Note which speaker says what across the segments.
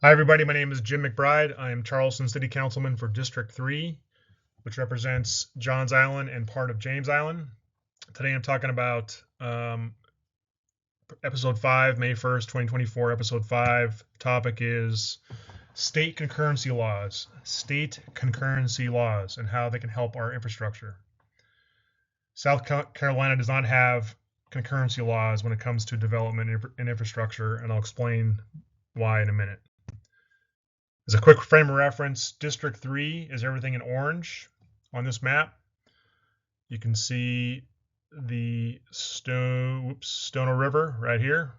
Speaker 1: Hi, everybody. My name is Jim McBride. I am Charleston City Councilman for District 3, which represents Johns Island and part of James Island. Today I'm talking about Episode 5, May 1st, 2024, Episode 5. The topic is state concurrency laws, and how they can help our infrastructure. South Carolina does not have concurrency laws when it comes to development and infrastructure, and I'll explain why in a minute. As a quick frame of reference, District 3 is everything in orange on this map. You can see the Stono River right here.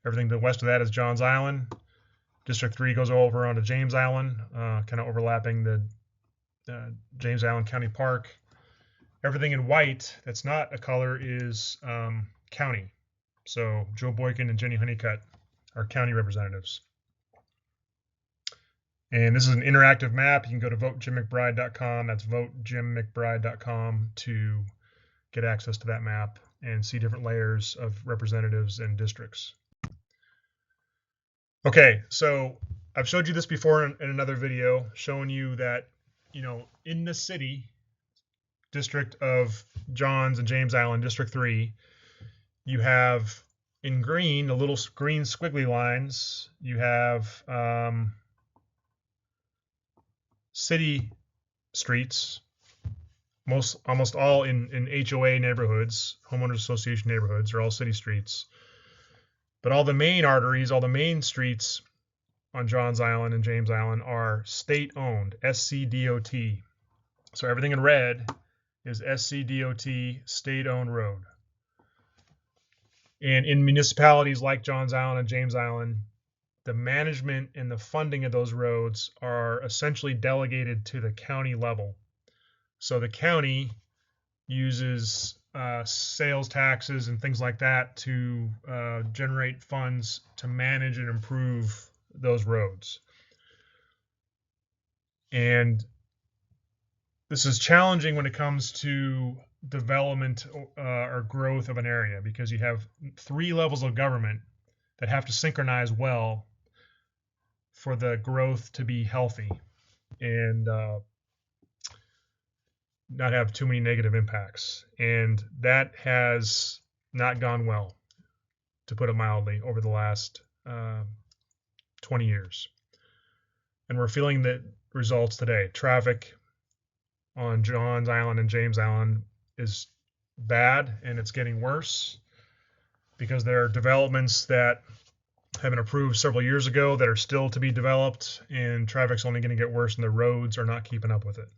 Speaker 1: Everything to the west of that is Johns Island. District 3 goes over onto James Island, kind of overlapping the James Island County Park. Everything in white that's not a color is county. So Joe Boykin and Jenny Honeycutt are county representatives. And this is an interactive map. You can go to votejimmcbride.com. That's votejimmcbride.com to get access to that map and see different layers of representatives and districts. Okay, so I've showed you this before in another video, showing you that, in the city district of Johns and James Island, District 3, you have in green, the little green squiggly lines, you have city streets, almost all in HOA neighborhoods, homeowners association neighborhoods, are all city streets. But all the main arteries, all the main streets on Johns Island and James Island are state-owned, SCDOT. So everything in red is SCDOT, state-owned road. And in municipalities like Johns Island and James Island, the management and the funding of those roads are essentially delegated to the county level. So the county uses sales taxes and things like that to generate funds to manage and improve those roads. And this is challenging when it comes to development or growth of an area, because you have 3 levels of government that have to synchronize well for the growth to be healthy and not have too many negative impacts. And that has not gone well, to put it mildly, over the last 20 years. And we're feeling the results today. Traffic on Johns Island and James Island is bad, and it's getting worse because there are developments that have been approved several years ago that are still to be developed, and traffic's only going to get worse, and the roads are not keeping up with it.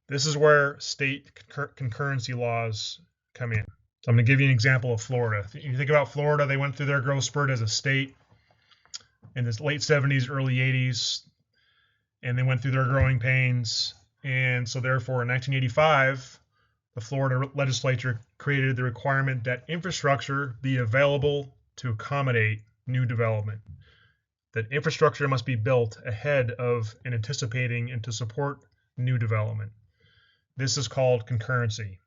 Speaker 1: This is where state concurrency laws come in. So I'm going to give you an example of Florida. You think about Florida, they went through their growth spurt as a state in the late 70s, early 80s, and they went through their growing pains. And so therefore in 1985, the Florida legislature created the requirement that infrastructure be available to accommodate new development, that infrastructure must be built ahead of and anticipating and to support new development. This is called concurrency.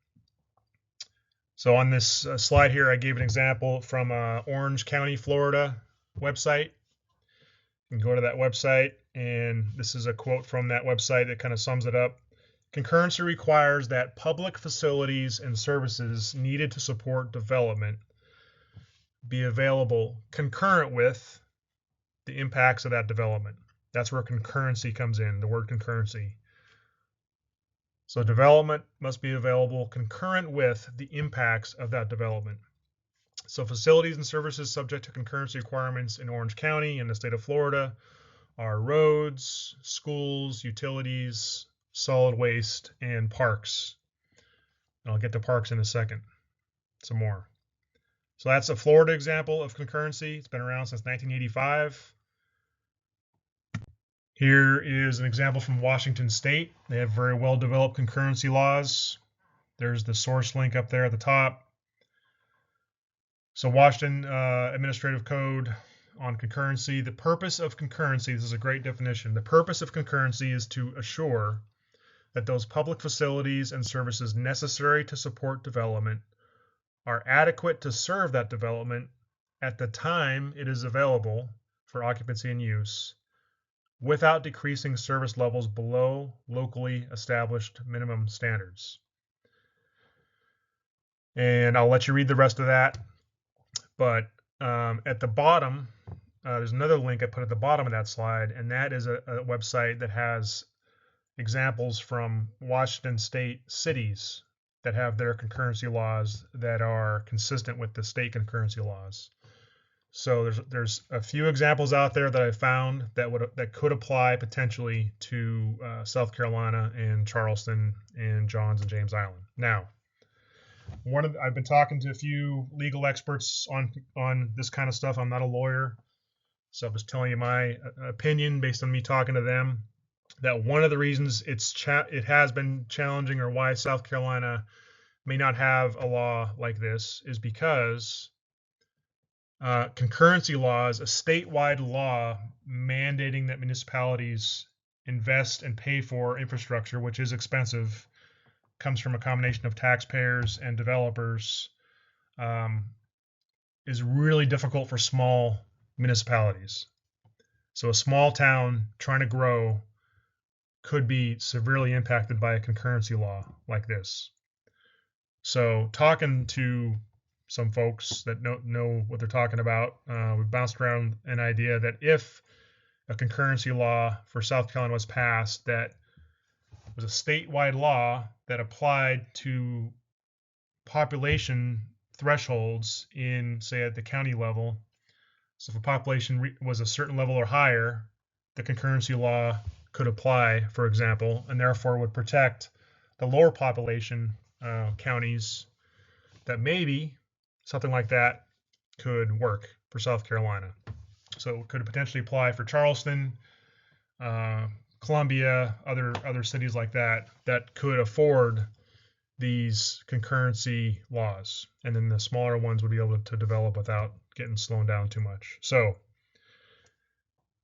Speaker 1: So on this slide here, I gave an example from Orange County, Florida website. You can go to that website, and this is a quote from that website that kind of sums it up. Concurrency requires that public facilities and services needed to support development be available concurrent with the impacts of that development. That's where concurrency comes in, the word concurrency. So development must be available concurrent with the impacts of that development. So facilities and services subject to concurrency requirements in Orange County and the state of Florida are roads, schools, utilities, solid waste, and parks. And I'll get to parks in a second, some more. So that's a Florida example of concurrency. It's been around since 1985. Here is an example from Washington State. They have very well-developed concurrency laws. There's the source link up there at the top. So Washington Administrative Code on concurrency. The purpose of concurrency, this is a great definition. The purpose of concurrency is to assure that those public facilities and services necessary to support development are adequate to serve that development at the time it is available for occupancy and use without decreasing service levels below locally established minimum standards. And I'll let you read the rest of that. But at the bottom, there's another link I put at the bottom of that slide, and that is a website that has examples from Washington state cities that have their concurrency laws that are consistent with the state concurrency laws. So there's a few examples out there that I found that could apply potentially to South Carolina and Charleston and Johns and James Island. Now, I've been talking to a few legal experts on this kind of stuff. I'm not a lawyer, so I'm just telling you my opinion based on me talking to them. That one of the reasons it has been challenging, or why South Carolina may not have a law like this, is because concurrency laws, a statewide law mandating that municipalities invest and pay for infrastructure, which is expensive, comes from a combination of taxpayers and developers, is really difficult for small municipalities. So a small town trying to grow could be severely impacted by a concurrency law like this. So talking to some folks that know what they're talking about, we bounced around an idea that if a concurrency law for South Carolina was passed, that was a statewide law that applied to population thresholds in, say, at the county level. So if a population was a certain level or higher, the concurrency law could apply, for example, and therefore would protect the lower population counties. That maybe something like that could work for South Carolina. So it could potentially apply for Charleston, Columbia, other cities like that could afford these concurrency laws, and then the smaller ones would be able to develop without getting slowed down too much. So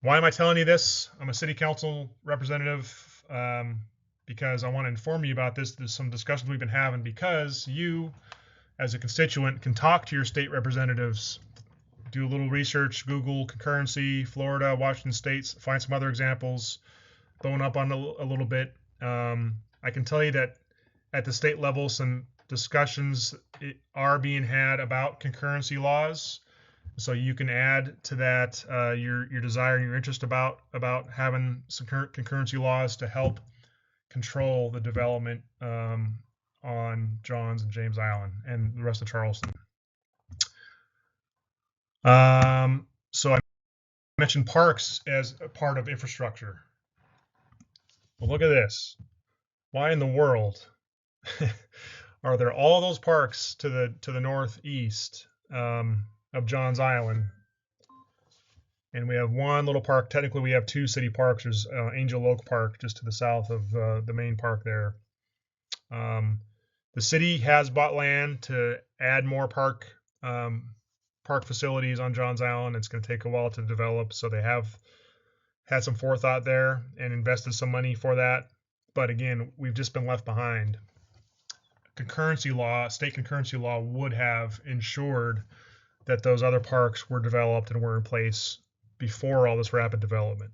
Speaker 1: why am I telling you this? I'm a city council representative because I want to inform you about this. There's some discussions we've been having, because you as a constituent can talk to your state representatives, do a little research, Google concurrency, Florida, Washington states, find some other examples, bone up on a little bit. I can tell you that at the state level, some discussions are being had about concurrency laws. So you can add to that your desire and your interest about having some concurrency laws to help control the development on Johns and James Island and the rest of Charleston. So I mentioned parks as a part of infrastructure. Well, look at this. Why in the world are there all those parks to the northeast of Johns Island, and we have one little park? Technically, we have two city parks. There's Angel Oak Park just to the south of the main park there. The city has bought land to add more park facilities on Johns Island. It's going to take a while to develop, so they have had some forethought there and invested some money for that. But again, we've just been left behind. Concurrency law, state concurrency law, would have ensured that those other parks were developed and were in place before all this rapid development.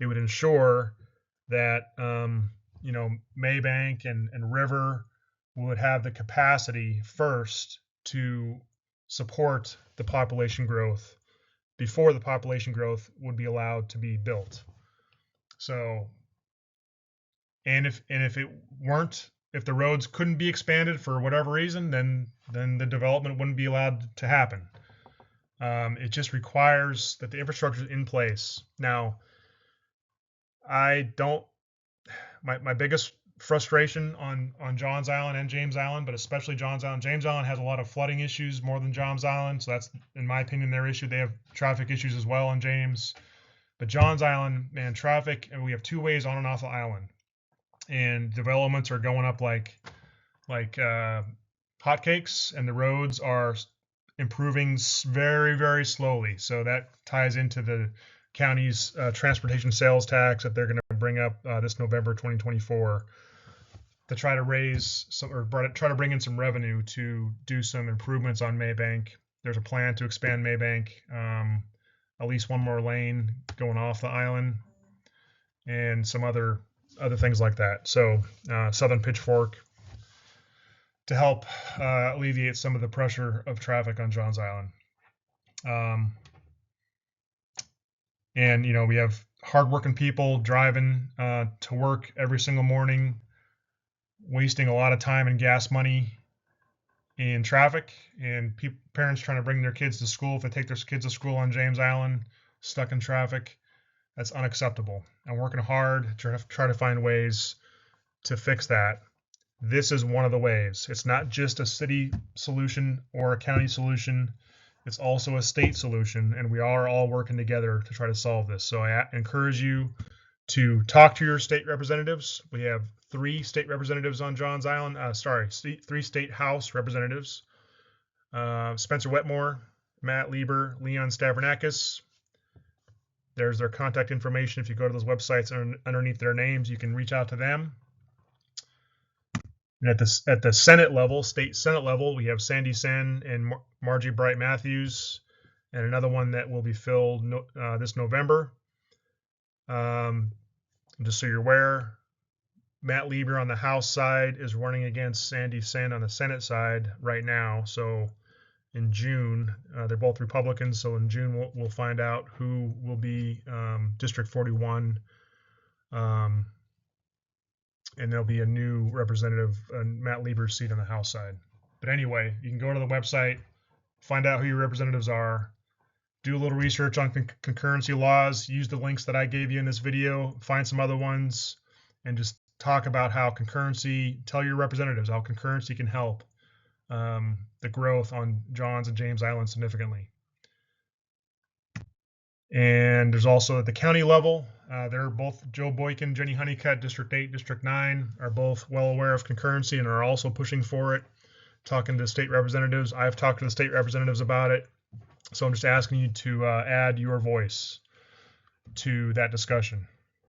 Speaker 1: It would ensure that Maybank and River would have the capacity first to support the population growth before the population growth would be allowed to be built. So, and if the roads couldn't be expanded for whatever reason, then the development wouldn't be allowed to happen. It just requires that the infrastructure is in place. Now, my biggest frustration on Johns Island and James Island, but especially Johns Island. James Island has a lot of flooding issues more than Johns Island, so that's, in my opinion, their issue. They have traffic issues as well on James. But Johns Island, man, traffic, and we have two ways on and off the island. And developments are going up like hotcakes, and the roads are improving very, very slowly. So that ties into the county's transportation sales tax that they're going to bring up this November 2024 to try to raise some, or try to bring in some revenue to do some improvements on Maybank. There's a plan to expand Maybank at least one more lane going off the island, and some other things like that. So Southern Pitchfork to help alleviate some of the pressure of traffic on Johns Island. And we have hardworking people driving to work every single morning, wasting a lot of time and gas money in traffic, and parents trying to bring their kids to school. If they take their kids to school on James Island, stuck in traffic, that's unacceptable. I'm working hard to try to find ways to fix that. This is one of the ways. It's not just a city solution or a county solution. It's also a state solution, and we are all working together to try to solve this. So I encourage you to talk to your state representatives. We have 3 state representatives on Johns Island. 3 state House representatives. Spencer Wetmore, Matt Lieber, Leon Stavronakis. There's their contact information. If you go to those websites underneath their names, you can reach out to them. And at the Senate level, state Senate level, we have Sandy Sen and Margie Bright Matthews, and another one that will be filled this November. Just so you're aware, Matt Lieber on the House side is running against Sandy Sen on the Senate side right now. So in June, they're both Republicans. So in June, we'll find out who will be District 41. And there'll be a new representative, Matt Lieber's seat on the House side. But anyway, you can go to the website, find out who your representatives are, do a little research on concurrency laws, use the links that I gave you in this video, find some other ones, and just talk about how concurrency, tell your representatives how concurrency can help the growth on Johns and James Island significantly. And there's also at the county level, they're both Joe Boykin, Jenny Honeycutt, District 8, District 9, are both well aware of concurrency and are also pushing for it, talking to state representatives. I've talked to the state representatives about it. So I'm just asking you to add your voice to that discussion.